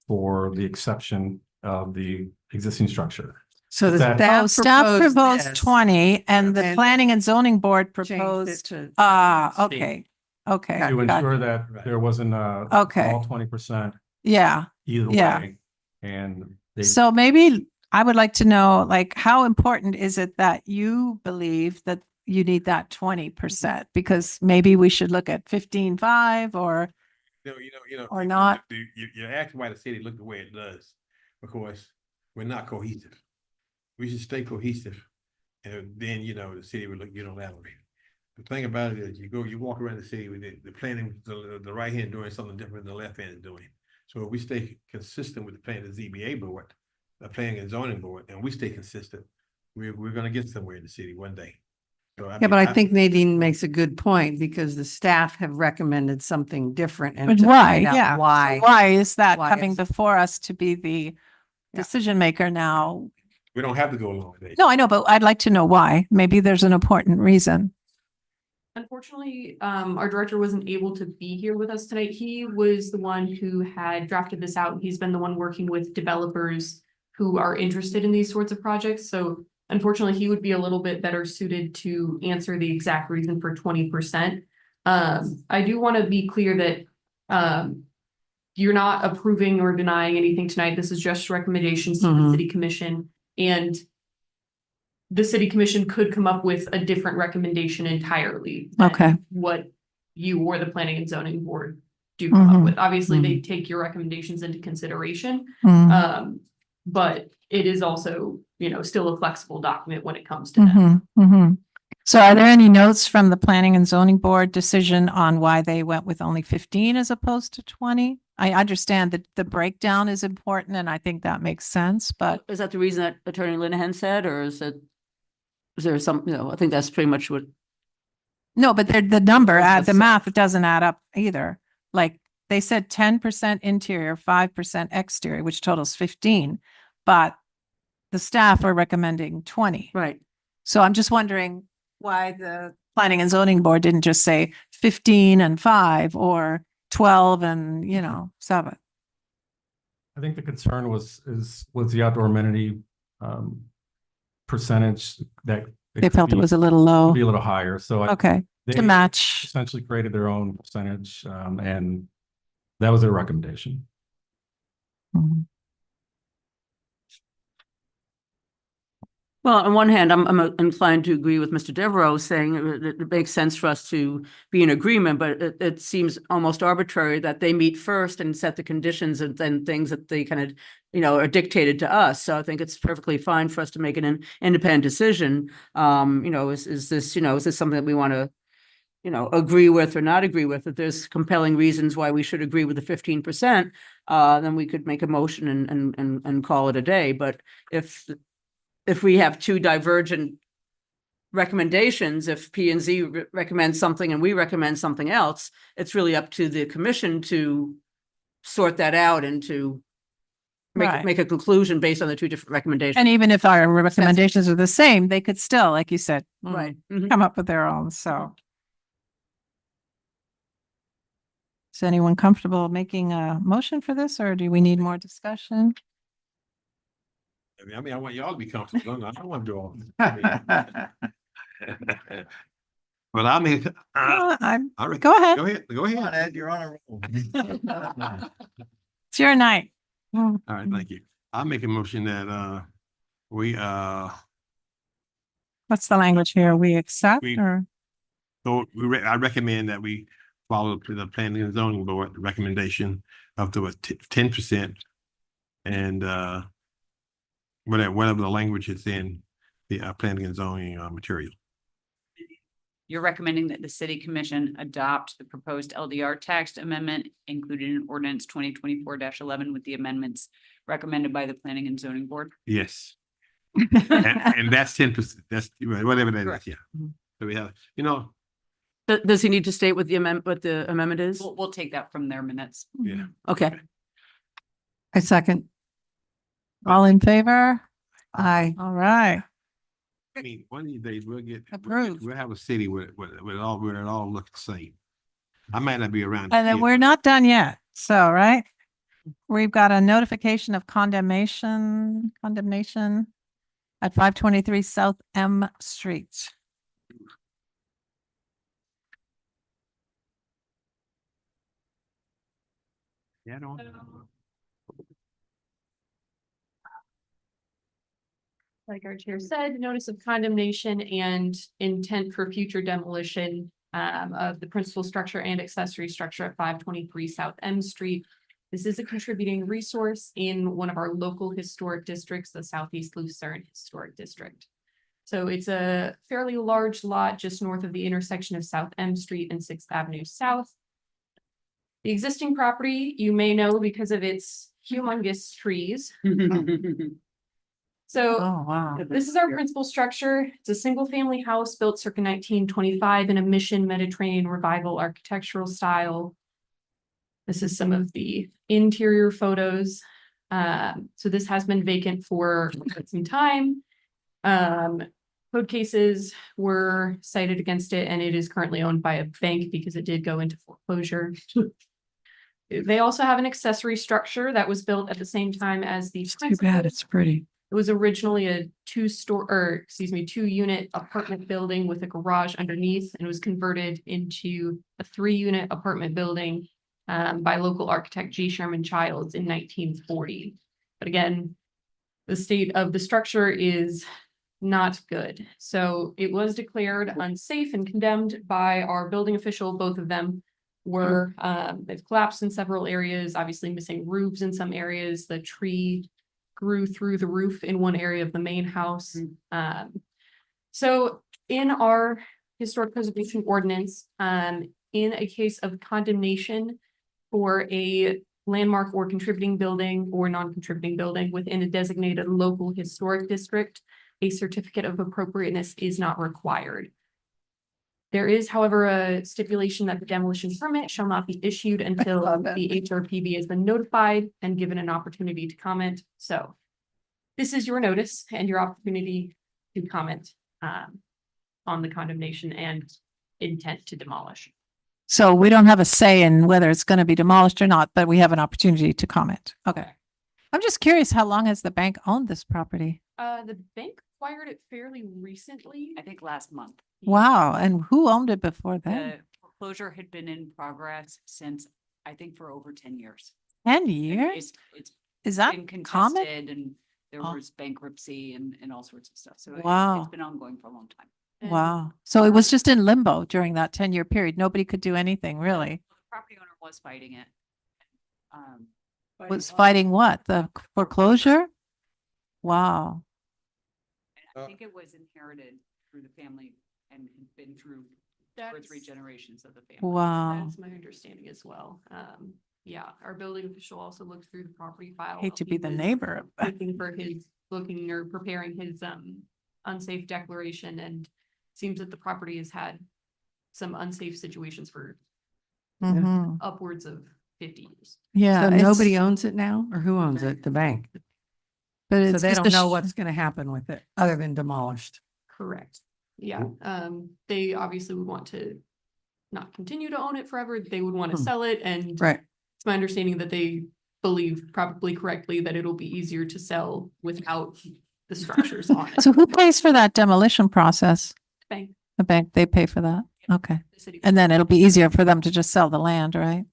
Speaker 10: for the exception of the existing structure.
Speaker 7: So the
Speaker 10: That-
Speaker 7: staff
Speaker 4: Proposed
Speaker 7: this,
Speaker 4: 20 and the
Speaker 7: and
Speaker 4: planning and zoning board
Speaker 7: changed it
Speaker 4: proposed,
Speaker 7: to-
Speaker 4: okay. Okay.
Speaker 10: To
Speaker 4: got
Speaker 10: ensure
Speaker 4: it.
Speaker 10: that
Speaker 9: Right.
Speaker 10: there wasn't
Speaker 4: Okay.
Speaker 10: all 20%
Speaker 4: Yeah.
Speaker 10: either
Speaker 4: Yeah.
Speaker 10: way. And they.
Speaker 4: So maybe I would like to know, like, how important is it that you believe that you need that 20%? Because maybe we should look at 15.5 or, Or not.
Speaker 9: You're asking why the city look the way it does, because we're not cohesive. We should stay cohesive. And then, the city would look unilaterally. The thing about it is you walk around the city with the planning, the right hand doing something different than the left hand is doing. So if we stay consistent with the plan, the ZBA board, the planning and zoning board, and we stay consistent, we're gonna get somewhere in the city one day. So
Speaker 7: Yeah, but I think Nadine makes a good point because the staff have recommended something different. and
Speaker 4: but
Speaker 7: to
Speaker 4: why?
Speaker 7: find out
Speaker 4: Yeah. So
Speaker 7: Why?
Speaker 4: why is that
Speaker 7: Why
Speaker 4: coming
Speaker 7: is-
Speaker 4: before us to be the
Speaker 7: Yeah.
Speaker 4: decision maker now?
Speaker 9: we don't have to go along with it.
Speaker 4: No, I know, but I'd like to know why. Maybe there's an important reason.
Speaker 1: Unfortunately, our director wasn't able to be here with us tonight. He was the one who had drafted this out. He's been the one working with developers who are interested in these sorts of projects. So unfortunately, he would be a little bit better suited to answer the exact reason for 20%. I do want to be clear that you're not approving or denying anything tonight. This is just recommendations to the
Speaker 7: Mhm.
Speaker 1: city commission. And the city commission could come up with a different recommendation entirely. than
Speaker 4: Okay.
Speaker 1: What you or the planning and zoning board do come up
Speaker 4: Mhm.
Speaker 1: with. Obviously, they take your recommendations into consideration.
Speaker 4: Mm.
Speaker 1: But it is also, still a flexible document when it comes to that.
Speaker 4: Mhm, mhm. So are there any notes from the Planning and Zoning Board decision on why they went with only 15 as opposed to 20? I understand that the breakdown is important and I think that makes sense, but
Speaker 3: Is that the reason that Attorney Linehan said, or is there some, I think that's pretty much what,
Speaker 4: no, but the number, the
Speaker 3: That's-
Speaker 4: math doesn't add up either. Like they said 10% interior, 5% exterior, which totals 15, but the staff are recommending 20.
Speaker 3: right.
Speaker 4: So I'm just wondering why the Planning and Zoning Board didn't just say 15 and 5 or 12 and, 7.
Speaker 10: I think the concern was the outdoor amenity percentage that.
Speaker 4: They felt it
Speaker 10: could
Speaker 4: was a little low.
Speaker 10: be a little higher, so
Speaker 4: Okay,
Speaker 10: they
Speaker 4: to match.
Speaker 10: essentially created their own percentage, and that was their recommendation.
Speaker 4: Mhm.
Speaker 3: Well, on one hand, I'm inclined to agree with Mr. Devereaux saying it makes sense for us to be in agreement, but it seems almost arbitrary that they meet first and set the conditions and then things that they kind of, are dictated to us. So I think it's perfectly fine for us to make an independent decision. Is this something that we want to, agree with or not agree with? If there's compelling reasons why we should agree with the 15%, then we could make a motion and call it a day. But if we have two divergent recommendations, if P and Z recommends something and we recommend something else, it's really up to the commission to sort that out and to
Speaker 4: Right.
Speaker 3: make a conclusion based on the two different recommendations.
Speaker 4: And even if our recommendations are the same, they could still, like you said,
Speaker 3: Right. Mhm.
Speaker 4: come up with their own, so. Is anyone comfortable making a motion for this, or do we need more discussion?
Speaker 9: I mean, I want y'all to be comfortable. I don't want to do all this. Well, I mean,
Speaker 4: I'm,
Speaker 9: all right,
Speaker 4: go ahead,
Speaker 9: go ahead, go
Speaker 5: Come on,
Speaker 9: ahead.
Speaker 5: Ed, you're on a roll.
Speaker 4: it's your night.
Speaker 9: All right, thank you. I'll make a motion that, we,
Speaker 4: What's the language here? We accept
Speaker 9: We-
Speaker 4: or?
Speaker 9: I recommend that we follow to the Planning and Zoning Board recommendation of the 10%. And, whatever the language is in the, planning and zoning, material.
Speaker 6: You're recommending that the city commission adopt the proposed LDR text amendment included in ordinance 2024-11 with the amendments recommended by the Planning and Zoning Board.
Speaker 9: Yes. And that's 10%, that's whatever that is,
Speaker 6: Correct.
Speaker 9: yeah.
Speaker 3: Mhm.
Speaker 9: So we have,
Speaker 3: Does he need to state what the amendment is?
Speaker 6: We'll take that from their minutes.
Speaker 9: yeah.
Speaker 3: Okay.
Speaker 7: I second.
Speaker 4: All in favor?
Speaker 7: Aye.
Speaker 4: All right,
Speaker 9: I mean, one of these days
Speaker 4: Approved.
Speaker 9: we'll have a city where it all looks the same. I might not be around.
Speaker 4: and then
Speaker 9: here,
Speaker 4: we're
Speaker 9: but-
Speaker 4: not done yet, so, right? We've got a notification of condemnation at 523 South M Street.
Speaker 9: Yeah, I don't.
Speaker 1: Like our chair said, notice of condemnation and intent for future demolition of the principal structure and accessory structure at 523 South M Street. This is a contributing resource in one of our local historic districts, the Southeast Lucerne Historic District. So it's a fairly large lot just north of the intersection of South M Street and 6th Avenue South. The existing property, you may know because of its humongous trees. So
Speaker 4: Oh, wow.
Speaker 1: this is our principal structure. It's a single family house built circa 1925 in a Mission Mediterranean Revival architectural style. This is some of the interior photos. So this has been vacant for quite some time. Code cases were cited against it and it is currently owned by a bank because it did go into foreclosure. They also have an accessory structure that was built at the same time as the
Speaker 7: It's too bad. It's pretty.
Speaker 1: it was originally a two-unit apartment building with a garage underneath and was converted into a 3-unit apartment building by local architect G. Sherman Childs in 1940. But again, the state of the structure is not good. So it was declared unsafe and condemned by our building official. Both of them were, they've collapsed in several areas, obviously missing roofs in some areas. The tree grew through the roof in one area of the main house. So in our historic preservation ordinance, in a case of condemnation for a landmark or contributing building or non-contributing building within a designated local historic district, a certificate of appropriateness is not required. There is, however, a stipulation that the demolition permit shall not be issued until the HRPB has been notified and given an opportunity to comment. So this is your notice and your opportunity to comment on the condemnation and intent to demolish.
Speaker 4: So we don't have a say in whether it's going to be demolished or not, but we have an opportunity to comment. Okay. I'm just curious, how long has the bank owned this property?
Speaker 1: The bank acquired it fairly recently.
Speaker 6: I think last month.
Speaker 4: Wow. And who owned it before
Speaker 6: The
Speaker 4: then?
Speaker 6: foreclosure had been in progress since, I think, for over 10 years.
Speaker 4: 10
Speaker 6: And
Speaker 4: years?
Speaker 6: It's
Speaker 4: Is that
Speaker 6: been
Speaker 4: common?
Speaker 6: contested and there
Speaker 4: Oh.
Speaker 6: was bankruptcy and all sorts of stuff. So
Speaker 4: Wow.
Speaker 6: it's been ongoing for a long time.
Speaker 1: And
Speaker 4: Wow. So it was just in limbo during that 10-year period. Nobody could do anything, really.
Speaker 6: The property owner was fighting it.
Speaker 4: Was fighting what? The foreclosure? Wow.
Speaker 6: And I think it was inherited through the family and had been through two or three
Speaker 1: That's-
Speaker 6: generations of the family.
Speaker 4: Wow.
Speaker 1: That's my understanding as well. Yeah, our building official also looked through the property file.
Speaker 4: Hate to
Speaker 1: He
Speaker 4: be the
Speaker 1: was
Speaker 4: neighbor.
Speaker 1: looking or preparing his unsafe declaration, and seems that the property has had some unsafe situations for
Speaker 4: Mhm.
Speaker 1: upwards of 50 years.
Speaker 4: Yeah.
Speaker 7: So
Speaker 4: it's-
Speaker 7: nobody owns it now, or who owns it? The bank.
Speaker 4: But
Speaker 7: So
Speaker 4: it's
Speaker 7: they
Speaker 4: just
Speaker 7: don't
Speaker 4: a
Speaker 7: know
Speaker 4: sh-
Speaker 7: what's gonna happen with it, other than demolished.
Speaker 1: Correct. Yeah, they obviously would want to not continue to own it forever. They would want to
Speaker 7: Hmm.
Speaker 1: sell it, and
Speaker 7: Right.
Speaker 1: it's my understanding that they believe probably correctly that it'll be easier to sell without the structures on it.
Speaker 4: So who pays for that demolition process?
Speaker 1: Bank,
Speaker 4: The bank, they pay for that? Okay.
Speaker 1: the city.
Speaker 4: And then it'll be easier for them to just sell the land, right?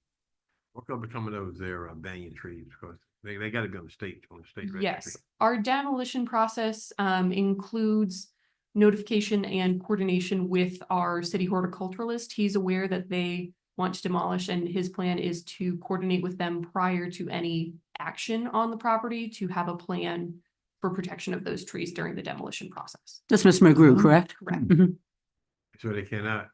Speaker 9: What gonna become of those there banyan trees? Because they gotta be on the state registry.
Speaker 1: Yes, our demolition process includes notification and coordination with our city horticulturalist. He's aware that they want to demolish, and his plan is to coordinate with them prior to any action on the property to have a plan for protection of those trees during the demolition process.
Speaker 3: That's Ms. McGrew, correct?
Speaker 1: Correct.
Speaker 3: Mhm.
Speaker 9: So they cannot,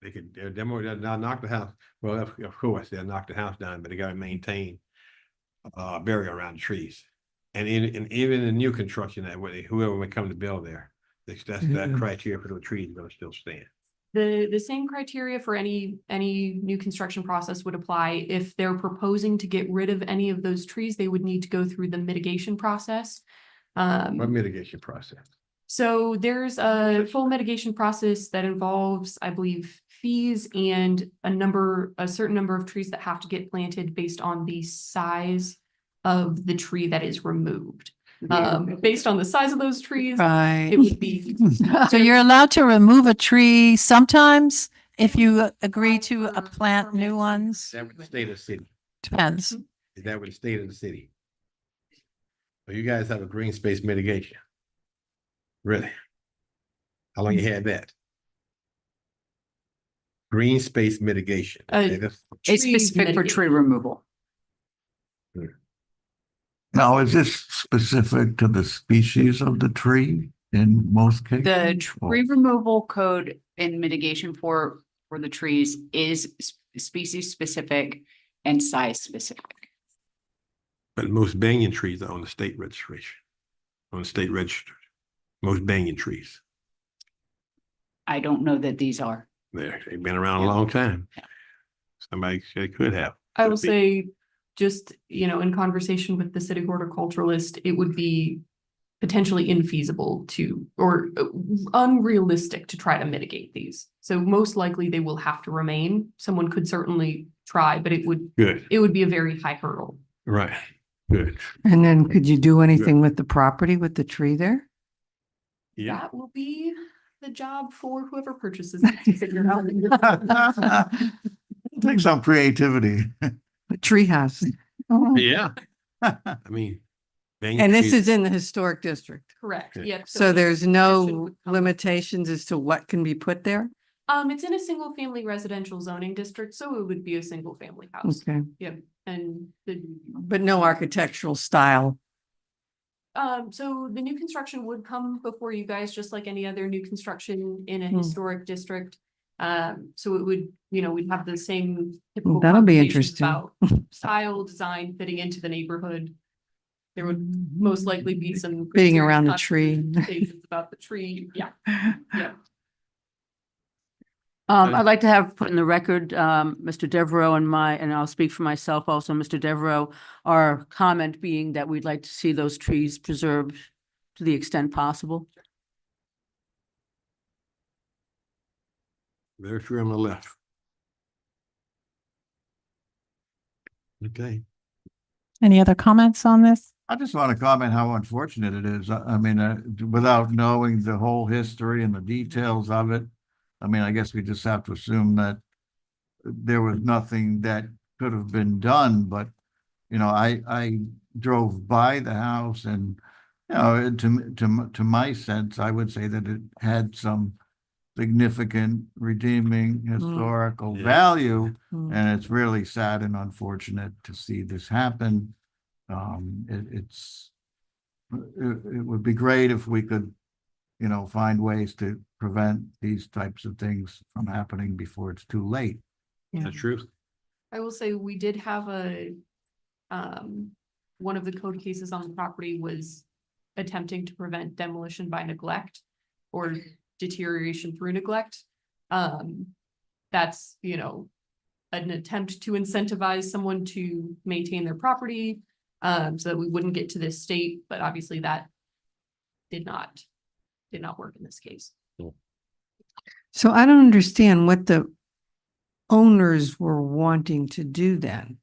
Speaker 9: they could, they'll demo, they'll knock the house, well, of course, they'll knock the house down, but they gotta maintain barrier around the trees. And even in new construction, that way, whoever may come to build there, that criteria for the trees is gonna still stand.
Speaker 1: The same criteria for any new construction process would apply. If they're proposing to get rid of any of those trees, they would need to go through the mitigation process.
Speaker 9: What mitigation process?
Speaker 1: So there's a full mitigation process that involves, I believe, fees and a certain number of trees that have to get planted based on the size of the tree that is removed. Based on the size of those trees,
Speaker 4: Right.
Speaker 1: it would be.
Speaker 4: So you're allowed to remove a tree sometimes if you agree to plant new ones?
Speaker 9: Is that with the state of the city?
Speaker 4: Depends.
Speaker 9: Is that with the state of the city? So you guys have a green space mitigation? Really? How long you had that? Green space mitigation. Okay, that's-
Speaker 6: It's
Speaker 1: Tree
Speaker 6: specific for
Speaker 1: mitigation.
Speaker 6: tree removal.
Speaker 5: Now, is this specific to the species of the tree in most cases?
Speaker 6: The tree removal code and mitigation for the trees is species specific and size specific.
Speaker 9: But most banyan trees are on the state registration, on the state register. Most banyan trees.
Speaker 6: I don't know that these are.
Speaker 9: They've been around a long time.
Speaker 6: Yeah.
Speaker 9: Somebody said could have.
Speaker 1: I will
Speaker 9: Could be.
Speaker 1: say, just, in conversation with the city horticulturalist, it would be potentially infeasible to, or unrealistic to try to mitigate these. So most likely they will have to remain. Someone could certainly try, but it would
Speaker 9: Good,
Speaker 1: be a very high hurdle.
Speaker 9: right, good.
Speaker 7: And then could you do anything with the property with the tree there?
Speaker 9: Yeah,
Speaker 1: That will be the job for whoever purchases it to figure out.
Speaker 5: Take some creativity.
Speaker 7: The tree house.
Speaker 9: yeah. I mean. banyan
Speaker 7: And this
Speaker 9: trees-
Speaker 7: is in the historic district.
Speaker 1: Correct,
Speaker 9: Okay.
Speaker 1: yep.
Speaker 7: So there's
Speaker 1: addition
Speaker 7: no
Speaker 1: would come-
Speaker 7: limitations as to what can be put there?
Speaker 1: It's in a single family residential zoning district, so it would be a single family house.
Speaker 7: Okay,
Speaker 1: Yep, and the
Speaker 7: but no architectural style.
Speaker 1: So the new construction would come before you guys, just like any other new construction in a
Speaker 7: Hmm.
Speaker 1: historic district. So it would, we'd have the same typical
Speaker 7: That'll be
Speaker 1: conversations
Speaker 7: interesting.
Speaker 1: about style, design, fitting into the neighborhood. There would most likely be some.
Speaker 7: Fitting
Speaker 1: pretty
Speaker 7: around the
Speaker 1: serious
Speaker 7: tree.
Speaker 1: conversations about the tree, yeah, yeah.
Speaker 3: I'd like to have put in the record, Mr. Devereaux and I'll speak for myself also, Mr. Devereaux, our comment being that we'd like to see those trees preserved to the extent possible.
Speaker 9: Very few on the left. Okay.
Speaker 4: Any other comments on this?
Speaker 5: I just want to comment how unfortunate it is. I mean, without knowing the whole history and the details of it, I mean, I guess we just have to assume that there was nothing that could have been done, but, I drove by the house and, to my sense, I would say that it had some significant redeeming historical
Speaker 9: Yeah.
Speaker 5: value,
Speaker 7: Mm.
Speaker 5: and it's really sad and unfortunate to see this happen. It would be great if we could, find ways to prevent these types of things from happening before it's too late.
Speaker 7: Yeah.
Speaker 9: That's true.
Speaker 1: I will say we did have one of the code cases on the property was attempting to prevent demolition by neglect or deterioration through neglect. That's, an attempt to incentivize someone to maintain their property, so that we wouldn't get to this state, but obviously that did not work in this case.
Speaker 7: So I don't understand what the owners were wanting to do then.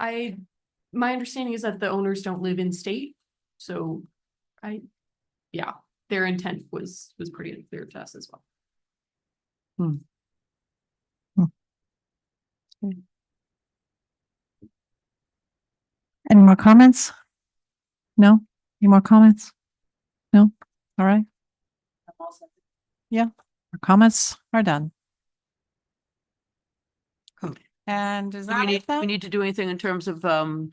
Speaker 1: My understanding is that the owners don't live in state, so their intent was pretty unclear to us as well.
Speaker 4: Any more comments? No? Any more comments? No? All right. Yeah, our comments are done.
Speaker 7: Cool.
Speaker 4: And is
Speaker 3: Do
Speaker 4: that
Speaker 3: we
Speaker 4: it then?
Speaker 3: need to do anything in terms of, any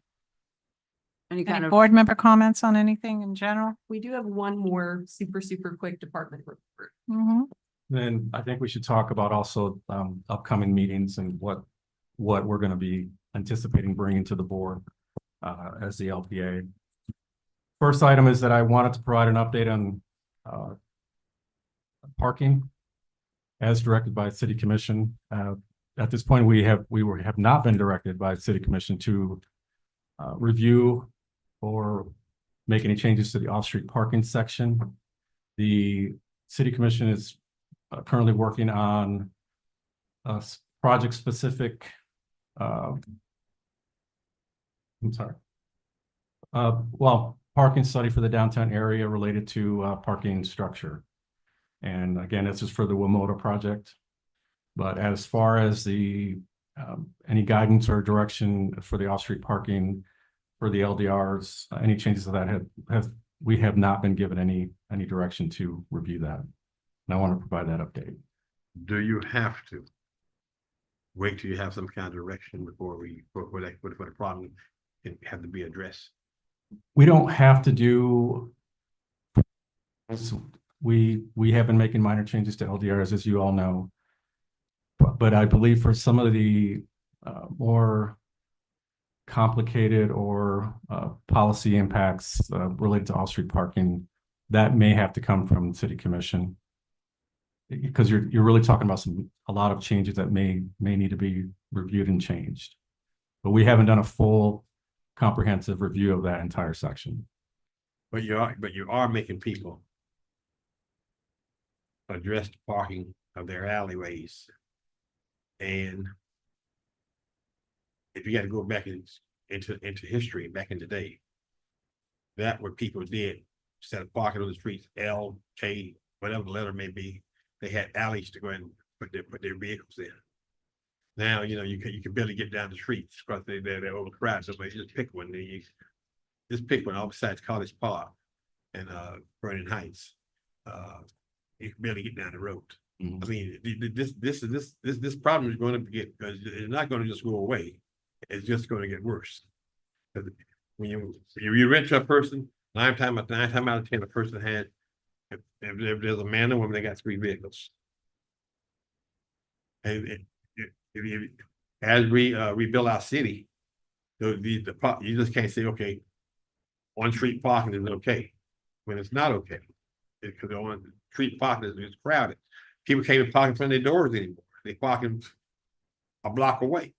Speaker 3: kind
Speaker 4: Any
Speaker 3: of,
Speaker 4: board member comments on anything in general?
Speaker 1: We do have one more super quick department report.
Speaker 4: Mhm.
Speaker 10: Then I think we should talk about also upcoming meetings and what we're going to be anticipating bringing to the board as the LPA. First item is that I wanted to provide an update on parking as directed by City Commission. At this point, we have not been directed by City Commission to review or make any changes to the off-street parking section. The City Commission is currently working on a project-specific, parking study for the downtown area related to parking structure. And again, this is for the WMOTA project. But as far as the any guidance or direction for the off-street parking for the LDRs, any changes to that we have not been given any direction to review that. And I want to provide that update.
Speaker 9: Do you have to wait till you have some kind of direction before the problem can have to be addressed?
Speaker 10: We don't have to do. We have been making minor changes to LDRs, as you all know. But I believe for some of the more complicated or policy impacts related to off-street parking, that may have to come from City Commission. Because you're really talking about a lot of changes that may need to be reviewed and changed. But we haven't done a full comprehensive review of that entire section.
Speaker 9: But you are making people address the parking of their alleyways. And if you got to go back into history, back in the day, that what people did instead of parking on the streets, L, K, whatever the letter may be, they had alleys to go and put their vehicles in. Now, you can barely get down the streets because they're overcrowded. So you just pick one. Just pick one. All besides College Park and Vernon Heights, you can barely get down the road. I mean, this problem is going to get, because it's not going to just go away. It's just going to get worse. when you rent to a person, nine time out of 10, the person had, if there's a man and woman, they got 3 vehicles. And if you, as we rebuild our city, you just can't say, okay, on street parking is okay, when it's not okay. Because on street parking is crowded. People can't even park in front of their doors anymore. They parking a block away.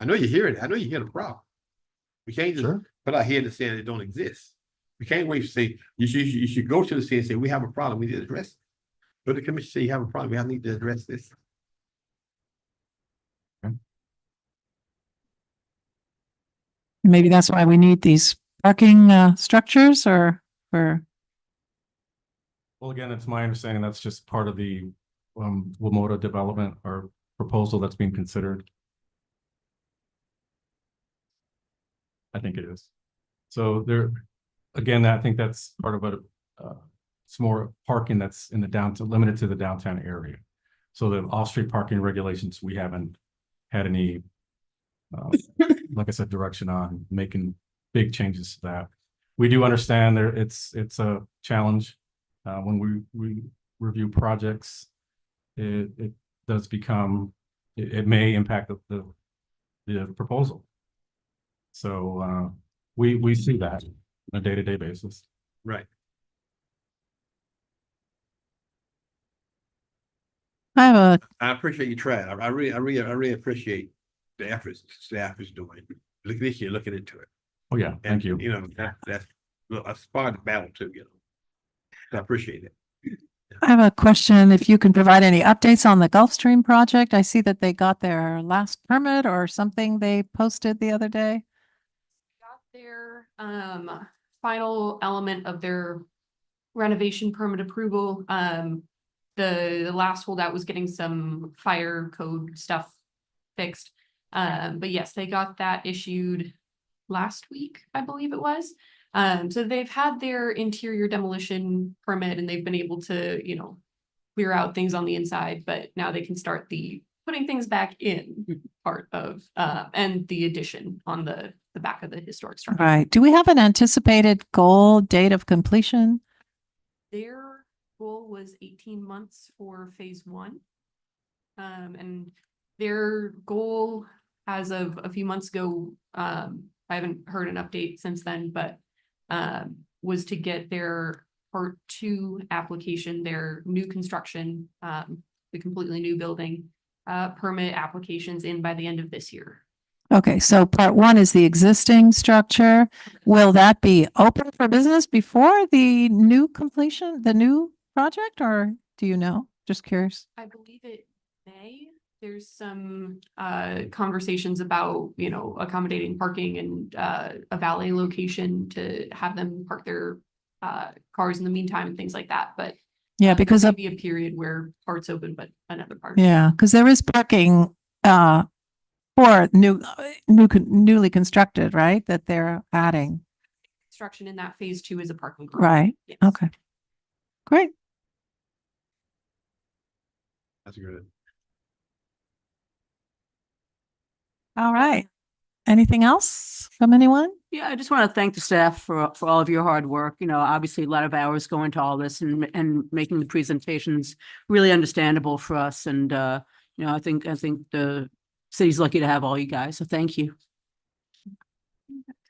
Speaker 9: I know you hear it. I know you hear the problem. We can't just put our head and say it don't exist. We can't wait to say, you should go to the city and say, we have a problem, we need to address it. But the commission say you have a problem, we need to address this.
Speaker 4: Maybe that's why we need these parking structures or for,
Speaker 10: Well, again, it's my understanding that's just part of the Wamoto development or proposal that's being considered. I think it is. So there, again, I think that's part of a, it's more parking that's in the downtown, limited to the downtown area. So the off-street parking regulations, we haven't had any, like I said, direction on making big changes to that. We do understand there, it's a challenge. When we review projects, it does become, it may impact the proposal. So we see that on a day-to-day basis.
Speaker 9: Right.
Speaker 4: I have a,
Speaker 9: I appreciate you trying. I really appreciate the efforts staff is doing. Look this year, looking into it.
Speaker 10: Oh, yeah, thank you.
Speaker 9: You know, that's a part of the battle too, you know. I appreciate it.
Speaker 4: I have a question. If you can provide any updates on the Gulfstream project, I see that they got their last permit or something they posted the other day.
Speaker 1: Got their final element of their renovation permit approval. The last holdout was getting some fire code stuff fixed. But yes, they got that issued last week, I believe it was. So they've had their interior demolition permit and they've been able to, you know, clear out things on the inside, but now they can start the putting things back in part of, and the addition on the back of the historic structure.
Speaker 4: Right. Do we have an anticipated goal date of completion?
Speaker 1: Their goal was 18 months for phase 1. And their goal as of a few months ago, I haven't heard an update since then, but was to get their part 2 application, their new construction, the completely new building, permit applications in by the end of this year.
Speaker 4: Okay, so part 1 is the existing structure. Will that be open for business before the new completion, the new project, or do you know? Just curious.
Speaker 1: I believe it may. There's some conversations about, you know, accommodating parking and a valet location to have them park their cars in the meantime and things like that. But
Speaker 4: Yeah, because
Speaker 1: there
Speaker 4: of,
Speaker 1: may be a period where part's open, but another part.
Speaker 4: yeah, because there is parking for newly constructed, right? That they're adding,
Speaker 1: Construction in that phase 2 is a parking. garage.
Speaker 4: right?
Speaker 1: Yes.
Speaker 4: Okay, great.
Speaker 9: That's good.
Speaker 4: All right. Anything else from anyone?
Speaker 3: Yeah, I just want to thank the staff for all of your hard work. You know, obviously a lot of hours go into all this and making the presentations really understandable for us. And you know, I think the city's lucky to have all you guys. So thank you.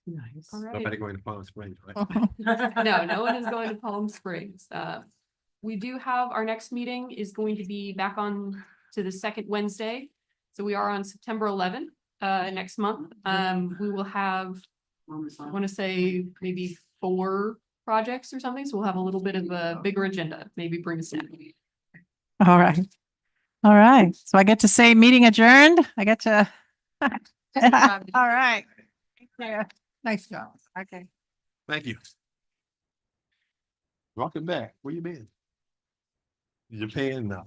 Speaker 3: Nice.
Speaker 1: All right.
Speaker 9: Nobody going to Palm Springs, right?
Speaker 1: No, no one is going to Palm Springs. We do have, our next meeting is going to be back on to the second Wednesday. So we are on September 11th, next month. We will have, I want to say maybe 4 projects or something. So we'll have a little bit of a bigger agenda, maybe bring a snack.
Speaker 4: All right. All right. So I get to say meeting adjourned. I get to. All right. Yeah. Nice job. Okay.
Speaker 9: Thank you. Welcome back. Where you been? Japan now.